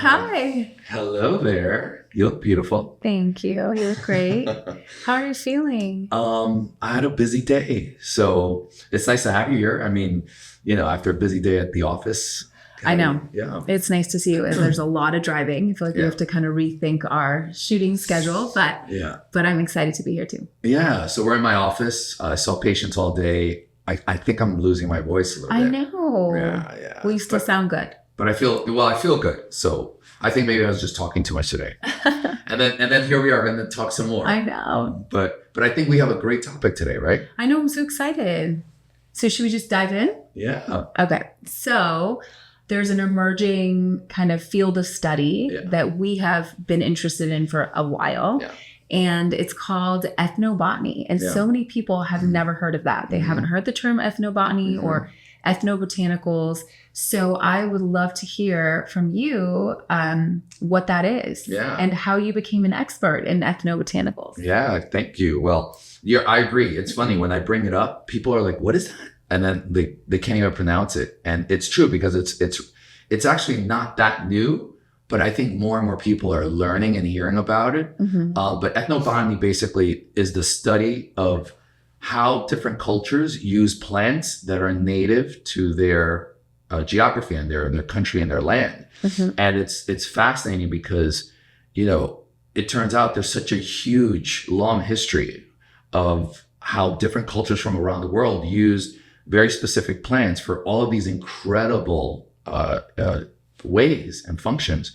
Hi. Hello there. You look beautiful. Thank you. You look great. How are you feeling? I had a busy day, so it's nice to have you here. I mean, after a busy day at the office. I know. Yeah. It's nice to see you. And there's a lot of driving. I feel like we Yeah. have to kind of rethink our shooting schedule, but I'm excited to be here too. Yeah. So we're in my office. I saw patients all day. I think I'm losing my voice a little bit. I know. Yeah. We still sound good. But I feel good. So I think maybe I was just talking too much today. and then here we are going to talk some more. I know. But I think we have a great topic today, right? I know. I'm so excited. So should we just dive in? Yeah. Okay. So there's an emerging kind of field of study that we have been interested in for a while. Yeah. And it's called ethnobotany. And so many people have never heard of that. They haven't heard the term ethnobotany or ethnobotanicals. So I would love to hear from you what that is and how you became an expert in ethnobotanicals. Yeah, thank you. Well, I agree. It's funny when I bring it up, people are like, what is that? And then they can't even pronounce it. And it's true because it's actually not that new. But I think more and more people are learning and hearing about it. But ethnobotany basically is the study of how different cultures use plants that are native to their geography and their country and their land. And it's fascinating because, it turns out there's such a huge, long history of how different cultures from around the world use very specific plants for all of these incredible ways and functions.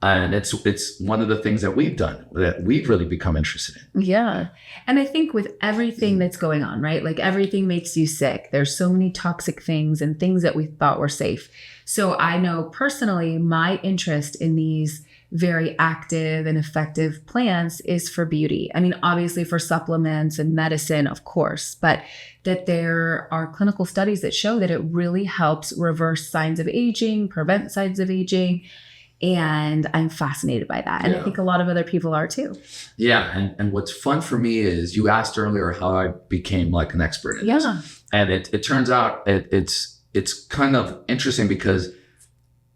And it's one of the things that we've done that we've really become interested in. Yeah. And I think with everything that's going on, right? Like everything makes you sick. There's so many toxic things and things that we thought were safe. So I know personally my interest in these very active and effective plants is for beauty. I mean, obviously for supplements and medicine, of course, but that there are clinical studies that show that it really helps reverse signs of aging, prevent signs of aging. And I'm fascinated by that. And I think a lot of other people are too. Yeah. And what's fun for me is you asked earlier how I became like an expert in this. And it turns out it's kind of interesting because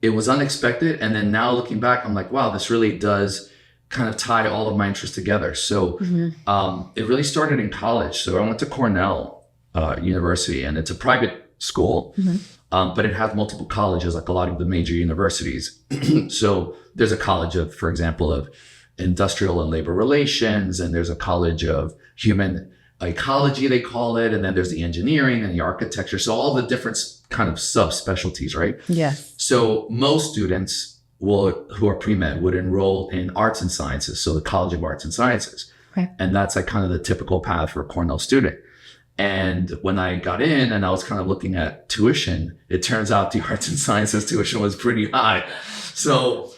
it was unexpected. And then now looking back, I'm like, wow, this really does kind of tie all of my interests together. So it really started in college. So I went to Cornell University, and it's a private school. But it has multiple colleges, like a lot of the major universities. So there's a college of, for example, of industrial and labor relations, and there's a college of human ecology, they call it. And then there's the engineering and the architecture. So all the different kind of subspecialties, right? Yes. So most students who are pre-med would enroll in arts and sciences. So the College of Arts and Sciences. Okay. And that's like kind of the typical path for a Cornell student. And when I got in and I was kind of looking at tuition, it turns out the arts and sciences tuition was pretty high. So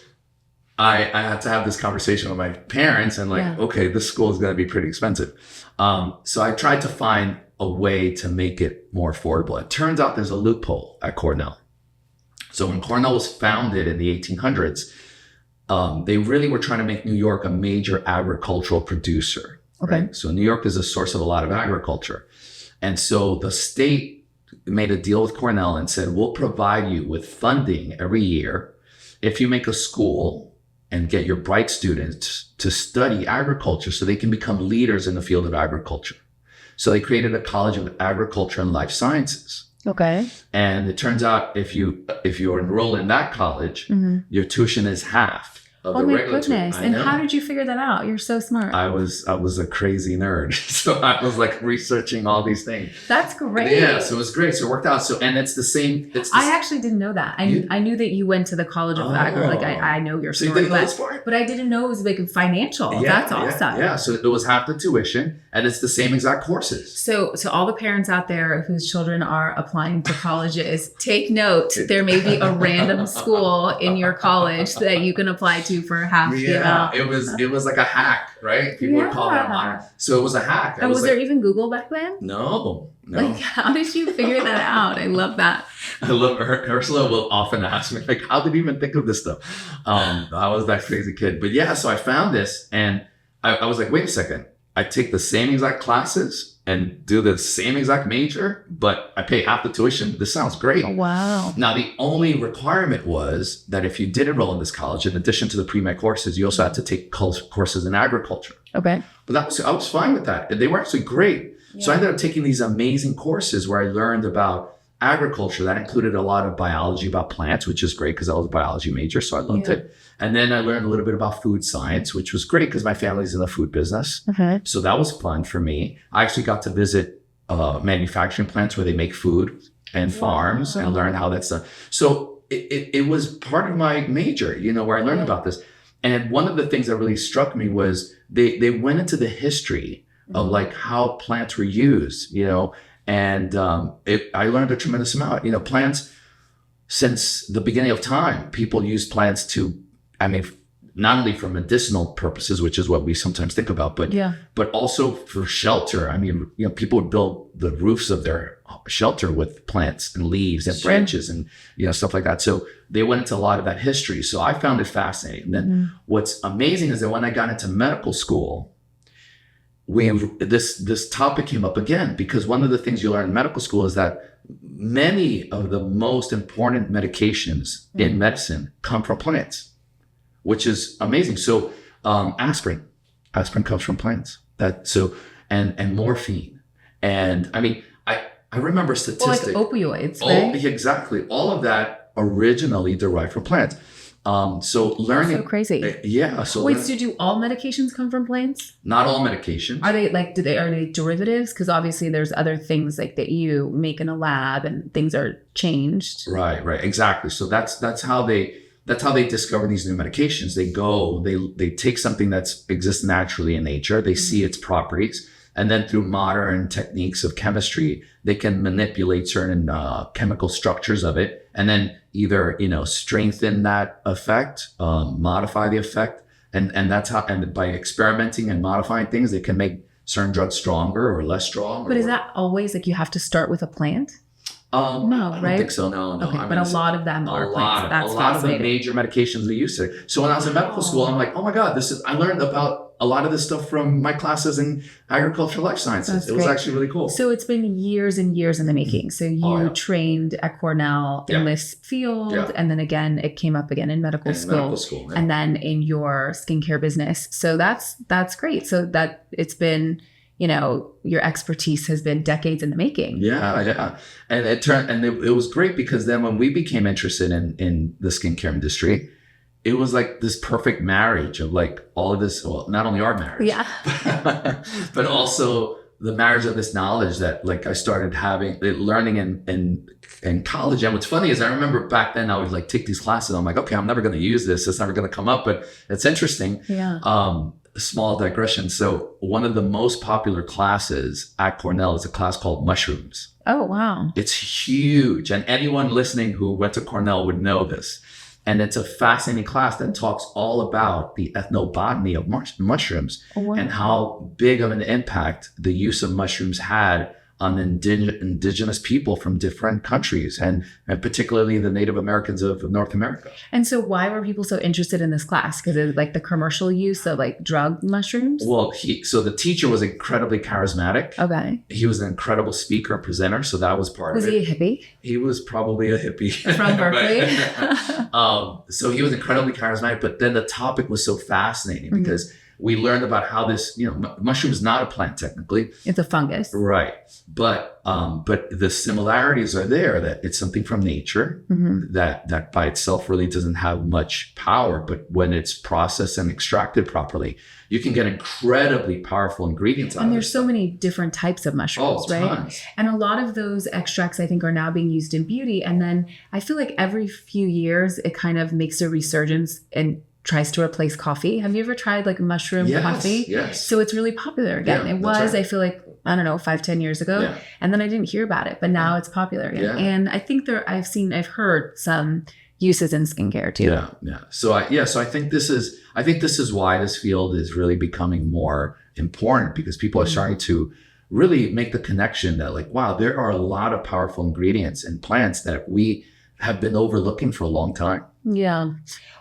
I had to have this conversation with my parents and okay, this school is going to be pretty expensive. So I tried to find a way to make it more affordable. It turns out there's a loophole at Cornell. So when Cornell was founded in the 1800s, they really were trying to make New York a major agricultural producer. Okay. Right? So New York is a source of a lot of agriculture. And so the state made a deal with Cornell and said, we'll provide you with funding every year if you make a school and get your bright students to study agriculture so they can become leaders in the field of agriculture. So they created a College of Agriculture and Life Sciences. Okay. And it turns out if you enroll in that college, your tuition is half. Oh my goodness. And how did you figure that out? You're so smart. I was a crazy nerd. So I was like researching all these things. That's great. Yeah, so it was great. So it worked out. So, and it's the same. I actually didn't know that. I knew that you went to the College of Agriculture. Like I know your story. So you didn't know this part? But I didn't know it was like financial. That's awesome. Yeah. So it was half the tuition and it's the same exact courses. So all the parents out there whose children are applying to colleges, take note. There may be a random school in your college that you can apply to for half the amount. It was like a hack, right? People would call it a hack. So it was a hack. And was there even Google back then? No. Like, how did you figure that out? I love that. I love Ursula will often ask me, like, how did you even think of this stuff? I was that crazy kid. But yeah, so I found this and I was like, wait a second. I take the same exact classes and do the same exact major, but I pay half the tuition. This sounds great. Wow. Now, the only requirement was that if you did enroll in this college, in addition to the pre-med courses, you also had to take courses in agriculture. Okay. But I was fine with that. They were actually great. So I ended up taking these amazing courses where I learned about agriculture. That included a lot of biology about plants, which is great because I was a biology major, so I loved it. And then I learned a little bit about food science, which was great because my family's in the food business. Okay. So that was fun for me. I actually got to visit manufacturing plants where they make food and farms and learn how that's done. So it was part of my major, where I learned about this. And one of the things that really struck me was they went into the history of like how plants were used, and I learned a tremendous amount. Plants, since the beginning of time, people use plants to, not only for medicinal purposes, which is what we sometimes think about, but also for shelter. People would build the roofs of their shelter with plants and leaves and branches and stuff like that. So they went into a lot of that history. So I found it fascinating. And then what's amazing is that when I got into medical school, this topic came up again, because one of the things you learn in medical school is that many of the most important medications in medicine come from plants, which is amazing. So aspirin comes from plants. And morphine. And I remember statistics. Like opioids, right? Exactly. All of that originally derived from plants. So learning. So crazy. Yeah. So wait, so do all medications come from plants? Not all medications. Are they are they derivatives? Because obviously there's other things like that you make in a lab and things are changed. Right. Exactly. So that's how they discover these new medications. They take something that exists naturally in nature. They see its properties. And then through modern techniques of chemistry, they can manipulate certain chemical structures of it, and then either strengthen that effect, modify the effect, and that's how. And by experimenting and modifying things, they can make certain drugs stronger or less strong. But is that always like you have to start with a plant? No, right? I don't think so. No. Okay, but a lot of them are plants. That's a lot of the major medications we use today. So when I was in medical school, I'm like, oh my God, I learned about a lot of this stuff from my classes in agricultural life sciences. It was actually really cool. So it's been years and years in the making. So you trained at Cornell in this field, and then again, it came up again in medical school, and then in your skincare business. So that's great. So that it's been, your expertise has been decades in the making. Yeah. And it was great because then when we became interested in the skincare industry, it was like this perfect marriage of like all of this, well, not only our marriage, but also the marriage of this knowledge that like I started learning in college. And what's funny is I remember back then I would like take these classes. I'm like, okay, I'm never going to use this. It's never going to come up, but it's interesting. Yeah. A small digression. So one of the most popular classes at Cornell is a class called mushrooms. Oh, wow. It's huge. And anyone listening who went to Cornell would know this. And it's a fascinating class that talks all about the ethnobotany of mushrooms and how big of an impact the use of mushrooms had on indigenous people from different countries, and particularly the Native Americans of North America. And so why were people so interested in this class? Because it's like the commercial use of like drug mushrooms? Well, so the teacher was incredibly charismatic. Okay. He was an incredible speaker and presenter, so that was part of it. Was he a hippie? He was probably a hippie. From Berkeley? So he was incredibly charismatic, but then the topic was so fascinating because we learned about how this, mushroom is not a plant technically. It's a fungus. Right. But the similarities are there, that it's something from nature that by itself really doesn't have much power. But when it's processed and extracted properly, you can get incredibly powerful ingredients out of it. And there's so many different types of mushrooms, right? Tons. And a lot of those extracts, I think, are now being used in beauty. And then I feel like every few years, it kind of makes a resurgence and tries to replace coffee. Have you ever tried like mushroom coffee? Yes. So it's really popular again. It was, right. I feel like, I don't know, 5-10 years ago. Yeah. And then I didn't hear about it, but now it's popular again. Yeah. And I think I've heard some uses in skincare too. Yeah. So I think this is why this field is really becoming more important, because people are starting to really make the connection that like, wow, there are a lot of powerful ingredients in plants that we have been overlooking for a long time. Yeah.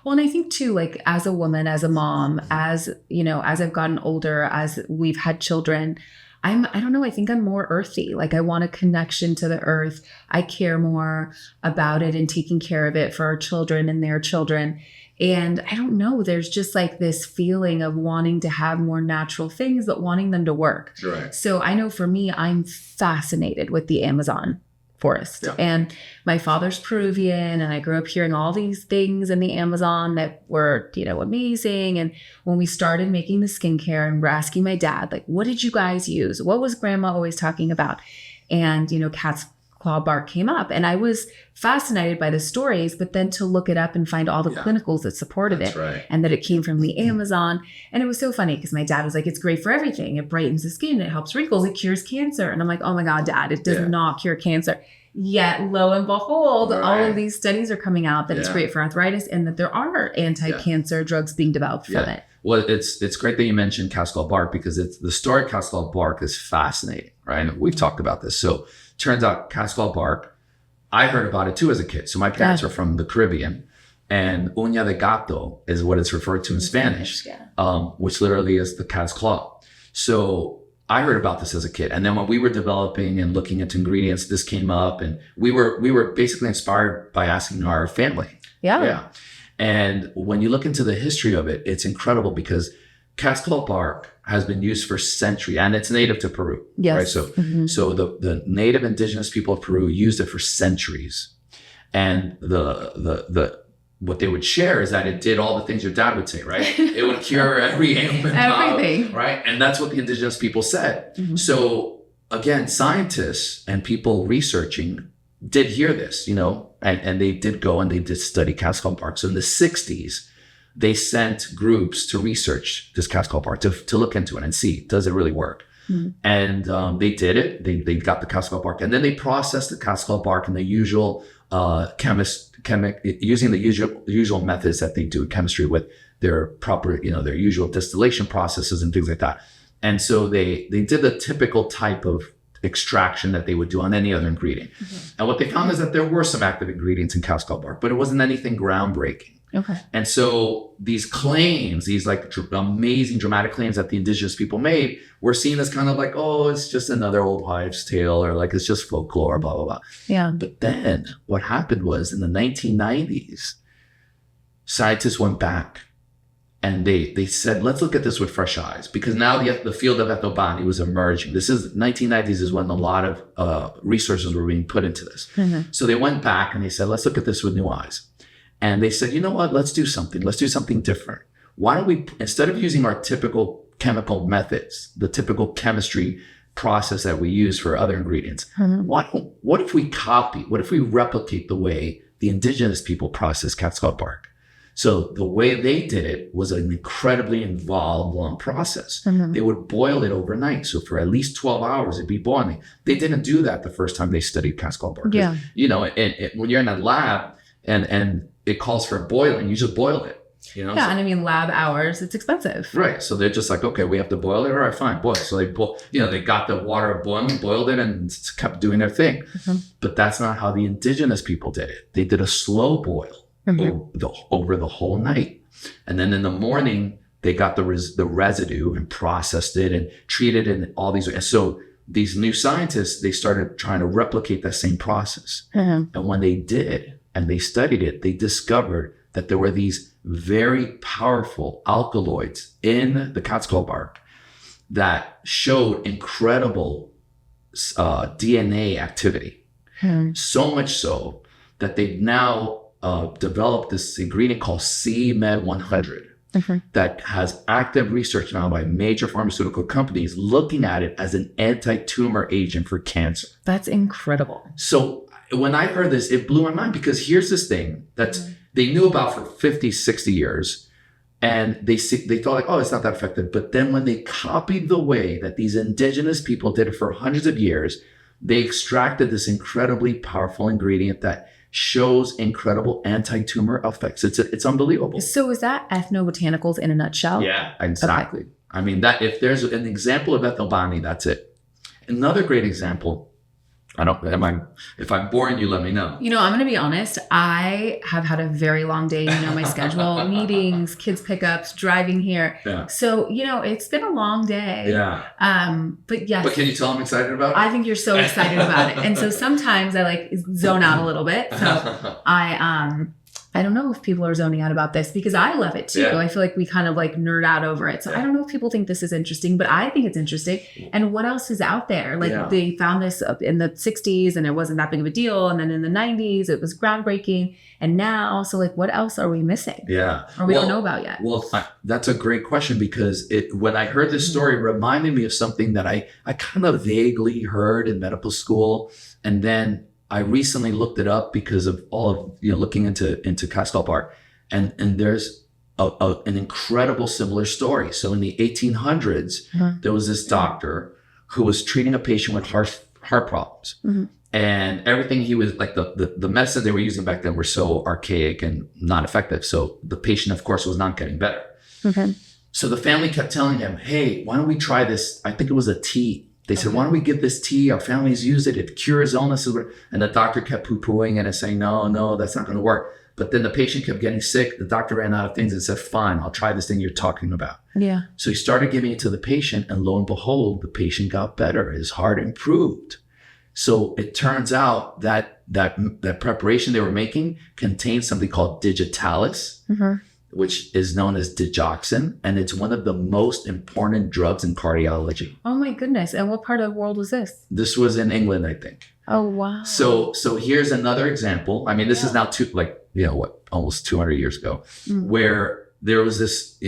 Well, and I think too, like as a woman, as a mom, as I've gotten older, as we've had children, I don't know, I think I'm more earthy. Like I want a connection to the earth. I care more about it and taking care of it for our children and their children. And I don't know, there's just like this feeling of wanting to have more natural things, but wanting them to work. Right. So I know for me, I'm fascinated with the Amazon forest. Yeah. And my father's Peruvian, and I grew up hearing all these things in the Amazon that were, amazing. And when we started making the skincare and we're asking my dad, like, what did you guys use? What was grandma always talking about? And, cat's claw bark came up, and I was fascinated by the stories, but then to look it up and find all the clinicals that supported it, right. and that it came from the Amazon. And it was so funny because my dad was like, it's great for everything. It brightens the skin, it helps wrinkles, it cures cancer. And I'm like, oh my God, Dad, it does not cure cancer. Yet lo and behold, all of these studies are coming out that it's great for arthritis and that there are anti-cancer drugs being developed from it. Well, it's great that you mentioned cat's claw bark, because the story of cat's claw bark is fascinating, right? And we've talked about this. So turns out cat's claw bark, I heard about it too as a kid. So my parents are from the Caribbean, and uña de gato is what it's referred to in Spanish, which literally is the cat's claw. So I heard about this as a kid. And then when we were developing and looking into ingredients, this came up, and we were basically inspired by asking our family. Yeah. And when you look into the history of it, it's incredible, because cat's claw bark has been used for centuries, and it's native to Peru. Yes. Right. So the native indigenous people of Peru used it for centuries. And the what they would share is that it did all the things your dad would say, right? It would cure every ailment. Everything. Right. And that's what the indigenous people said. Mm-hmm. So again, scientists and people researching did hear this, and they did go and they did study cat's claw bark. So in the 60s, they sent groups to research this cat's claw bark to look into it and see, does it really work? Mm-hmm. And they did it. They got the cat's claw bark, and then they processed the cat's claw bark in the usual using the usual methods that they do in chemistry with their proper, their usual distillation processes and things like that. And so they did the typical type of extraction that they would do on any other ingredient. Mm-hmm. And what they found is that there were some active ingredients in cat's claw bark, but it wasn't anything groundbreaking. Okay. And so these claims, these amazing dramatic claims that the indigenous people made, were seen as kind of like, oh, it's just another old wives' tale, or like it's just folklore, blah, blah, blah. Yeah. But then what happened was in the 1990s, scientists went back and they said, let's look at this with fresh eyes, because now the field of ethnobotany was emerging. This is 1990s is when a lot of resources were being put into this. Mm-hmm. So they went back and they said, let's look at this with new eyes. And they said, you know what, let's do something different. Why don't we, instead of using our typical chemical methods, the typical chemistry process that we use for other ingredients, what if we replicate the way the indigenous people process cat's claw bark? So the way they did it was an incredibly involved, long process. Mm-hmm. They would boil it overnight. So for at least 12 hours, it'd be boiling. They didn't do that the first time they studied cat's claw bark. Yeah. When you're in a lab and it calls for boiling, you just boil it. Yeah, and I mean, lab hours, it's expensive. Right. So they're just like, okay, we have to boil it. All right, fine, boil. So they got the water boiling, boiled it, and kept doing their thing. Mm-hmm. But that's not how the indigenous people did it. They did a slow boil over the whole night. And then in the morning, they got the residue and processed it and treated it in all these ways. So these new scientists, they started trying to replicate that same process. Mm-hmm. And when they did, and they studied it, they discovered that there were these very powerful alkaloids in the cat's claw bark that showed incredible DNA activity. So much so that they've now developed this ingredient called CMed100 that has active research now by major pharmaceutical companies looking at it as an anti-tumor agent for cancer. That's incredible. So when I heard this, it blew my mind, because here's this thing that they knew about for 50, 60 years. And they thought like, oh, it's not that effective. But then when they copied the way that these indigenous people did it for hundreds of years, they extracted this incredibly powerful ingredient that shows incredible anti-tumor effects. It's unbelievable. So is that ethnobotanicals in a nutshell? Yeah, exactly. Okay. I mean, that if there's an example of ethnobotany, that's it. Another great example If I'm boring you, let me know. You know, I'm going to be honest. I have had a very long day, you know, my schedule, meetings, kids pickups, driving here. Yeah. So, you know, it's been a long day. Yeah. But yes. But can you tell I'm excited about it? I think you're so excited about it. And so sometimes I like zone out a little bit. So I don't know if people are zoning out about this because I love it too. Yeah. I feel like we kind of like nerd out over it. So I don't know if people think this is interesting, but I think it's interesting. And what else is out there? Like they found this up in the 60s and it wasn't that big of a deal. And then in the 90s, it was groundbreaking. And now, so like what else are we missing? Yeah. Or we don't know about yet? Well, that's a great question because when I heard this story, it reminded me of something that I kind of vaguely heard in medical school. And then I recently looked it up because of all of, looking into Cascal Park, and there's an incredible similar story. So in the 1800s, there was this doctor who was treating a patient with heart problems. And everything he was like, the medicine they were using back then were so archaic and not effective. So the patient, of course, was not getting better. So the family kept telling him, hey, why don't we try this? I think it was a tea. They said, why don't we give this tea? Our families use it. It cures illnesses. And the doctor kept poo-pooing it and saying, no, that's not going to work. But then the patient kept getting sick. The doctor ran out of things and said, fine, I'll try this thing you're talking about. Yeah. So he started giving it to the patient. And lo and behold, the patient got better. His heart improved. So it turns out that preparation they were making contained something called digitalis, which is known as digoxin, and it's one of the most important drugs in cardiology. Oh my goodness. And what part of the world was this? This was in England, I think. Oh, wow. So here's another example. I mean, this is now almost 200 years ago, where there was this,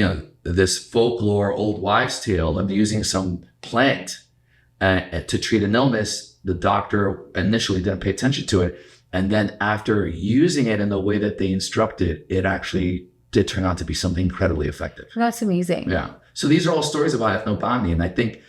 this folklore, old wives' tale of using some plant to treat an illness. The doctor initially didn't pay attention to it. And then after using it in the way that they instructed, it actually did turn out to be something incredibly effective. That's amazing. Yeah. So these are all stories about ethnobotany. And I think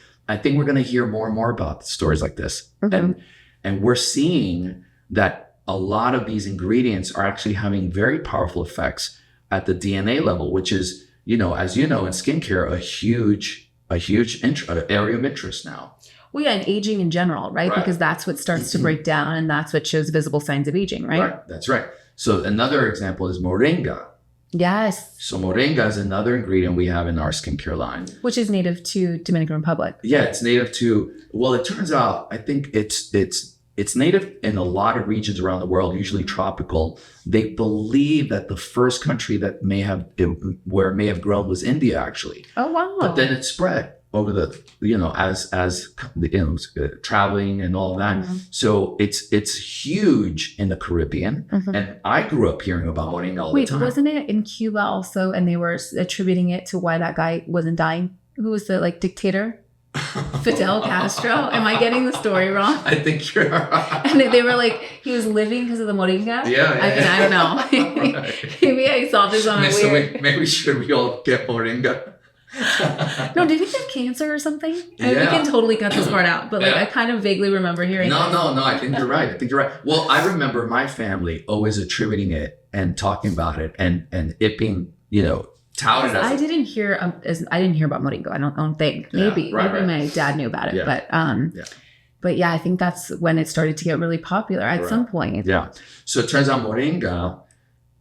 we're going to hear more and more about stories like this. And we're seeing that a lot of these ingredients are actually having very powerful effects at the DNA level, which is, as you know, in skincare, a huge area of interest now. Well, yeah, and aging in general, right? Because that's what starts to break down and that's what shows visible signs of aging, right? Right. That's right. So another example is moringa. Yes. So moringa is another ingredient we have in our skincare line. Which is native to Dominican Republic. Yeah, it's native to, well, it turns out, I think it's native in a lot of regions around the world, usually tropical. They believe that the first country that may have grown was India, actually. Oh, wow. But then it spread over the, as traveling and all that. So it's huge in the Caribbean. And I grew up hearing about moringa all the time. Wait, wasn't it in Cuba also? And they were attributing it to why that guy wasn't dying? Who was the dictator? Fidel Castro? Am I getting the story wrong? I think you're right. And they were like, he was living because of the moringa? I don't know. Maybe I saw this on a weird... Maybe should we all get moringa? No, did he get cancer or something? We can totally cut this part out, but I kind of vaguely remember hearing No, I think you're right. Well, I remember my family always attributing it and talking about it and it being, touted as I didn't hear about moringa. I don't think. Maybe my dad knew about it, but yeah, I think that's when it started to get really popular at some point. Yeah. So it turns out moringa,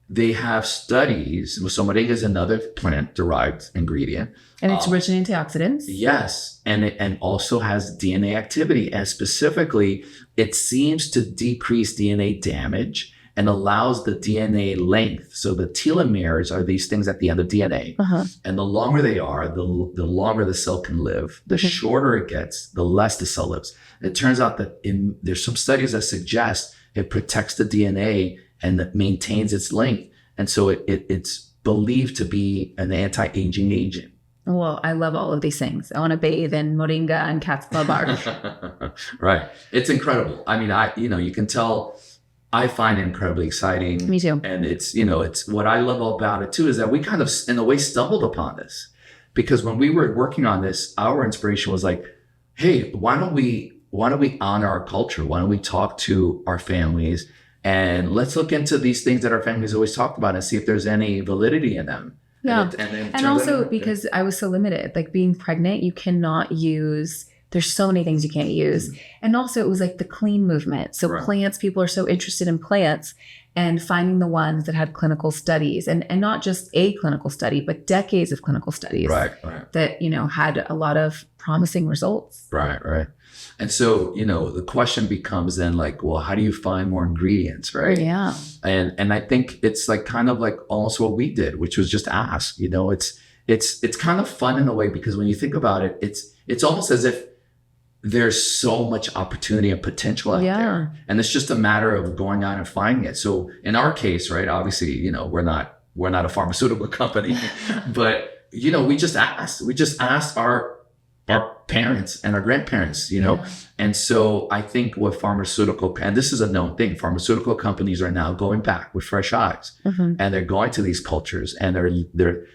they have studies. So moringa is another plant-derived ingredient. And it's rich in antioxidants. Yes. And also has DNA activity. And specifically, it seems to decrease DNA damage and allows the DNA length. So the telomeres are these things at the end of DNA. And the longer they are, the longer the cell can live. The shorter it gets, the less the cell lives. It turns out that there's some studies that suggest it protects the DNA and that maintains its length. And so it's believed to be an anti-aging agent. Well, I love all of these things. I want to bathe in moringa and cat's blood bark. Right. It's incredible. I mean, you can tell I find it incredibly exciting. Me too. And it's what I love about it too, is that we kind of in a way stumbled upon this, because when we were working on this, our inspiration was like, hey, why don't we honor our culture? Why don't we talk to our families? And let's look into these things that our families always talked about and see if there's any validity in them. Yeah. And also because I was so limited, being pregnant, you cannot use there's so many things you can't use. And also it was like the clean movement. So plants, people are so interested in plants and finding the ones that had clinical studies and not just a clinical study, but decades of clinical studies that, you know, had a lot of promising results. Right. And so, you know, the question becomes then like, well, how do you find more ingredients, right? Yeah. And I think it's like kind of like almost what we did, which was just ask, you know, it's kind of fun in a way, because when you think about it, it's almost as if there's so much opportunity and potential out there. And it's just a matter of going out and finding it. So in our case, right, obviously, you know, we're not a pharmaceutical company, but, you know, we just asked our parents and our grandparents, you know? And so I think with and this is a known thing, pharmaceutical companies are now going back with fresh eyes and they're going to these cultures and they're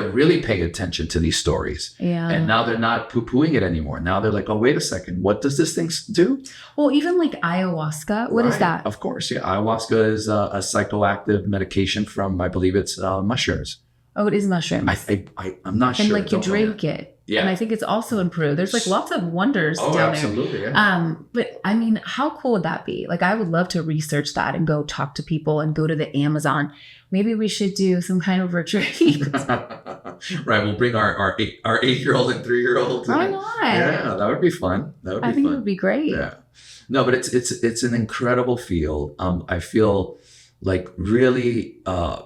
really paying attention to these stories. And now they're not poo-pooing it anymore. Now they're like, oh, wait a second, what does this thing do? Well, even like ayahuasca, what is that? Of course, yeah. Ayahuasca is a psychoactive medication from, I believe it's mushrooms. Oh, it is mushrooms. I'm not sure. And like you drink it. Yeah. And I think it's also improved. There's like lots of wonders down there. Absolutely, yeah. But I mean, how cool would that be? Like, I would love to research that and go talk to people and go to the Amazon. Maybe we should do some kind of retreat. Right. We'll bring our 8-year-old and 3-year-old. Why not? Yeah, that would be fun. I think it would be great. Yeah. No, but it's an incredible field. I feel like really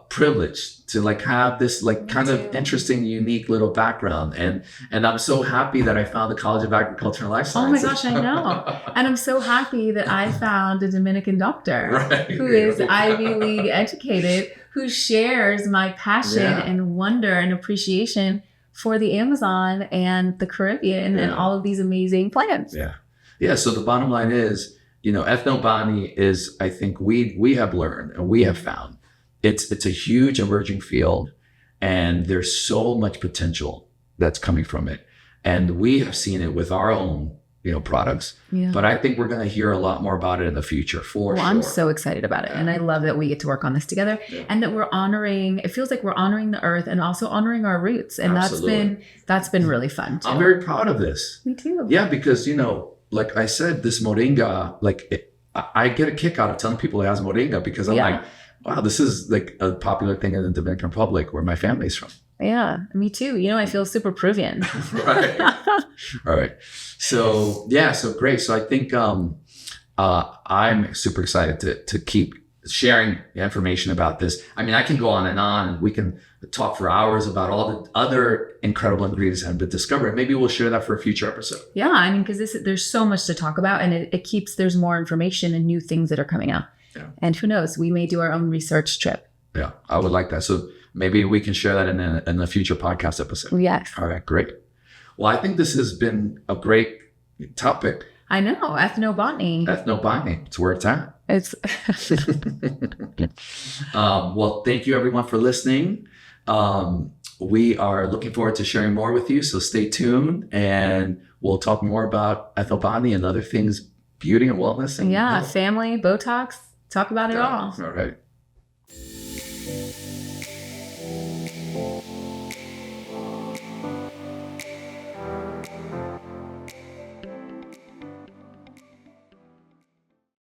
privileged to like have this like kind of interesting, unique little background. And I'm so happy that I found the College of Agriculture and Life Sciences. Oh my gosh, I know. And I'm so happy that I found a Dominican doctor who is Ivy League educated, who shares my passion and wonder and appreciation for the Amazon and the Caribbean and all of these amazing plants. Yeah. So the bottom line is, you know, ethnobotany is, I think we have learned and we have found it's a huge emerging field, and there's so much potential that's coming from it. And we have seen it with our own, you know, products. But I think we're going to hear a lot more about it in the future for sure. I'm so excited about it. And I love that we get to work on this together and that we're honoring, it feels like we're honoring the earth and also honoring our roots. And that's been really fun too. I'm very proud of this. Me too. Yeah, because, you know, like I said, this moringa, I get a kick out of telling people it has moringa, because I'm like, wow, this is like a popular thing in the Dominican Republic where my family's from. Yeah, me too. You know, I feel super Peruvian. Right. All right. So great. So I think I'm super excited to keep sharing information about this. I mean, I can go on and we can talk for hours about all the other incredible ingredients that have been discovered. Maybe we'll share that for a future episode. Yeah, I mean, because there's so much to talk about, and there's more information and new things that are coming out. Yeah. And who knows, we may do our own research trip. Yeah, I would like that. So maybe we can share that in a future podcast episode. Yes. All right, great. Well, I think this has been a great topic. I know, ethnobotany. It's where it's at. It's well, thank you everyone for listening. We are looking forward to sharing more with you, so stay tuned, and we'll talk more about ethnobotany and other things, beauty and wellness. And family, Botox, talk about it all. All right.